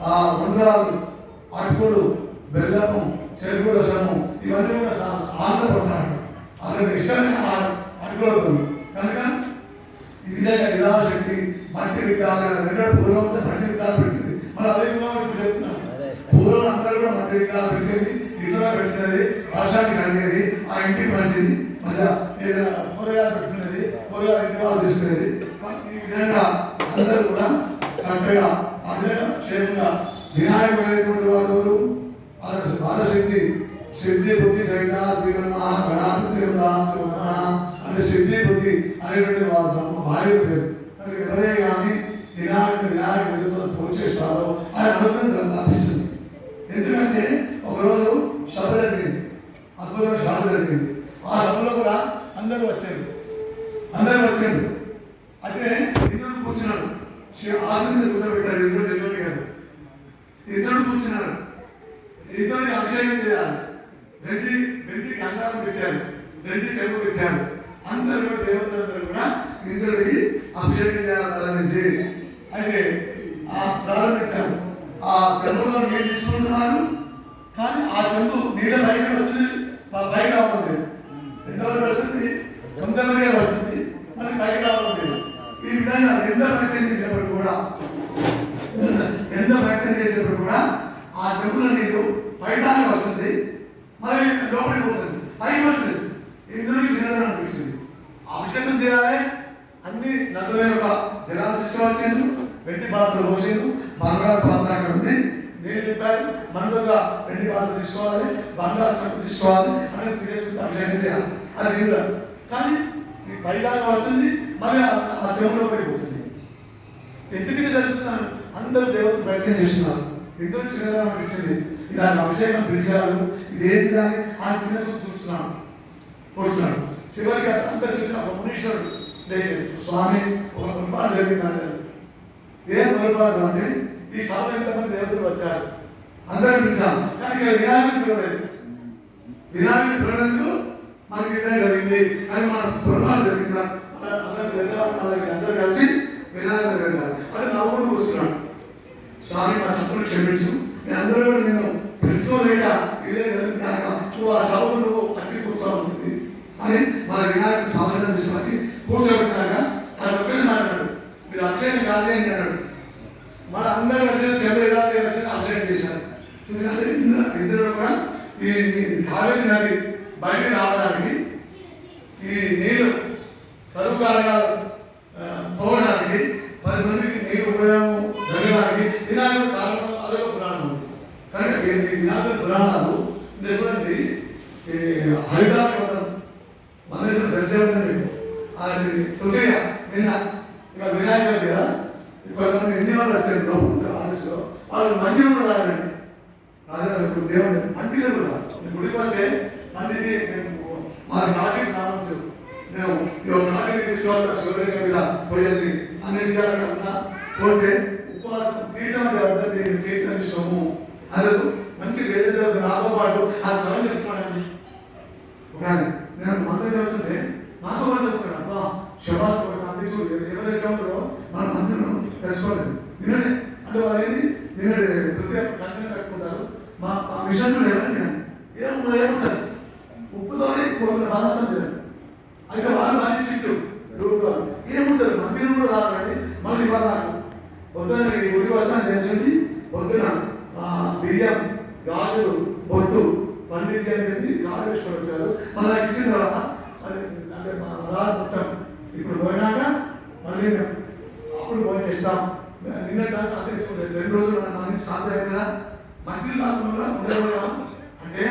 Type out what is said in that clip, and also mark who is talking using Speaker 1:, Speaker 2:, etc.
Speaker 1: ఆ ఉండ్రాలు, అటుకులు, బెల్లము, చెరుకు రసము ఇవన్నీ కూడా ఆనందపడతాడు. అతనికి ఇష్టమైన అటుకులతో కనుక ఈ విధంగా యథాశక్తి మట్టి విగ్రహాలు రెండు పూర్వం మట్టి విగ్రహాలు పెట్టింది. మరి అదే కూడా చెప్తున్నాను, పూర్వం అందరూ కూడా మట్టి విగ్రహాలు పెట్టేది, ఇంట్లో పెట్టినది, వర్షానికి అడిగేది, ఆ ఇంటికి మంచిది, మళ్ళీ ఏదైనా కూరగాయలు పెట్టుకునేది, కూరగాయలు ఇంటి వాళ్ళు తీసుకునేది. ఈ విధంగా అందరూ కూడా చక్కగా అదే క్షేమంగా వినాయకుడు అనేటువంటి వాడు బాలశక్తి సిద్ధి బుద్ధి సహిత గణాధిపతి అంటే సిద్ధి బుద్ధి అనేటువంటి వాళ్ళు భార్య పేరు. ఎవరే కానీ వినాయకుడితో పూజ చేస్తారో ఆయన అనుగ్రహం లభిస్తుంది. ఎందుకంటే ఒకరోజు సభ జరిగింది, అద్భుతమైన సభ జరిగింది. ఆ సభలో కూడా అందరూ వచ్చారు. అయితే ఇంద్రుడు కూర్చున్నాడు, ఆసనం మీద కూర్చోబెట్టాడు. ఇంద్రుడు గారు ఇద్దరు కూర్చున్నాడు. ఇద్దరికి అభిషేకం చేయాలి. వెండి గంగారం పెట్టారు, వెండి చెంబు పెట్టారు. అందరూ కూడా దేవతలందరూ కూడా ఇంద్రుడికి అభిషేకం చేయాలని అయితే ప్రారంభించారు. ఆ చెంబులో నీళ్ళు తీసుకుంటున్నారు, కానీ ఆ చెంబు నీళ్ళ పైకి వస్తుంది, పైకి రావడం లేదు. ఎంతవరకు వస్తుంది, కొంతవరకే వస్తుంది, మళ్ళీ పైకి రావడం లేదు. ఈ విధంగా ఎంత ప్రయత్నం చేసినప్పుడు కూడా ఆ చెంబుల నీళ్ళు పైదానికి వస్తుంది, మళ్ళీ లోపలికి పోతుంది, పైకి వస్తుంది. ఇందులో చిన్నదని అనిపించింది. అభిషేకం చేయాలి, అన్ని నదుల యొక్క జలాలు తీసుకోవాల్సింది, వెండి పాత్రలు పోసేది, బంగారు పాత్ర అక్కడ ఉంది, నీళ్ళు నింపారు, మనసుగా వెండి పాత్ర తీసుకోవాలి, బంగారు చెంబు తీసుకోవాలి, అనేది తీసుకుంటే అభిషేకం చేయాలి. అది నీళ్ళు కానీ ఈ పైదాకా వస్తుంది, మళ్ళీ ఆ చెంబులో పడిపోతుంది. ఎందుకంటే జరుగుతున్నాను, అందరూ దేవతలు ప్రయత్నం చేస్తున్నారు. ఇందులో చిన్నదనం అనిపించింది. ఇలాంటి అభిషేకం పిలిచారు, ఇదేంటి కానీ ఆ చిన్న చూస్తున్నాడు, కూర్చున్నాడు. చివరికి అందరు చూసిన ఒక మునీశ్వరుడు లేచాడు. స్వామి, ఒక పొరపాటు జరిగింది అంటారు. ఏం పొరపాటు అంటే ఈ సభలో ఎంతమంది దేవతలు వచ్చారు, అందరూ పిలిచాము, కానీ ఇక్కడ వినాయకుడు పిలవలేదు. వినాయకుడు పిలవలేదు, మనకి ఇదే జరిగింది కానీ మన పొరపాటు జరిగింది. అందరూ కలిసి వినాయకుడు వెళ్ళారు. అది నవ్వుడు కూర్చున్నాడు. స్వామి, మా తప్పును క్షమించు, నేను అందరూ నేను తెలుసుకోలేక ఇదే జరిగినాక నువ్వు ఆ సభకు నువ్వు వచ్చి కూర్చోవాల్సింది అని మన వినాయకుడు స్వామి తీసుకొచ్చి కూర్చోబెట్టినాక ఆయన ఒక్కడే మాట్లాడు, మీరు అభిషేకం కాదు అని అన్నాడు. మన అందరూ వచ్చిన చెంబు ఎలా అభిషేకం చేశారు. చూసినట్టు ఇందులో కూడా ఈ కావేరి నది బయట రావడానికి, ఈ నీళ్ళు కరువు కారణాలు పోవడానికి, 10 మందికి నీరు ఉపయోగం జరగడానికి వినాయకుడు కారణం అదొక పురాణం ఉంది. కానీ ఈ వినాయకుడి పురాణాలు చూడండి, హరిదాసం మనుషులు తెలిసే ఉంటుంది. అది తృతీయ నిన్న ఇక వినాయక చవితి కదా, కొంతమంది హిందీ వాళ్ళు వచ్చారు ఆఫీస్లో, వాళ్ళు మంచిగా కూడా తాగండి. అదే దేవుడు మంచిగా కూడా గుడికి వస్తే మందికి మాది నాసిక్ నామచ్చు, మేము నాసిక్ తీసుకోవాలి, శివలింగ మీద పోయేది అన్నింటి ఉన్నా పోతే ఉపవాసం తీయటం తీర్థం ఇష్టము. అది మంచి ఏదైతే నాతో పాటు ఆ స్థలం తెచ్చుకోవడానికి నేను మంత్రం చెప్తుంటే నాతో పాటు చెప్తున్నాడు. అబ్బా శబాస్ అందించు, ఎవరు ఎట్లా ఉంటారో మన మనసును తెలుసుకోలేదు. వినండి అంటే వాళ్ళు ఏంటి వినండి, తృతీయ కంటెంట్ కట్టుకుంటారు. మా మిషన్లు ఎవరైనా ఏముంటారు, ఉప్పుతోనే కొడుకుల బాధాతం చేయాలి. అయితే వాళ్ళు మంచి స్ట్రిక్ట్ ఏముంటారు, మంత్రిని కూడా తాగండి. మళ్ళీ ఇవాళ పొద్దున్న గుడి వస్తాను చేసింది, పొద్దున బియ్యం, గాజులు, బొట్టు పండిత్ అని చెప్పి గాజు వేసుకొని వచ్చారు. మళ్ళీ ఇచ్చిన తర్వాత అంటే మా రాజు మొత్తం ఇప్పుడు పోయినాక మళ్ళీ అప్పుడు భోజనం చేస్తాం. నిన్నటి దాకా అంతే తెచ్చుకుంటారు. 2 రోజులు మనకి సాధ్యం కదా, మంచిది కాకుండా ఉండేవాళ్ళం అంటే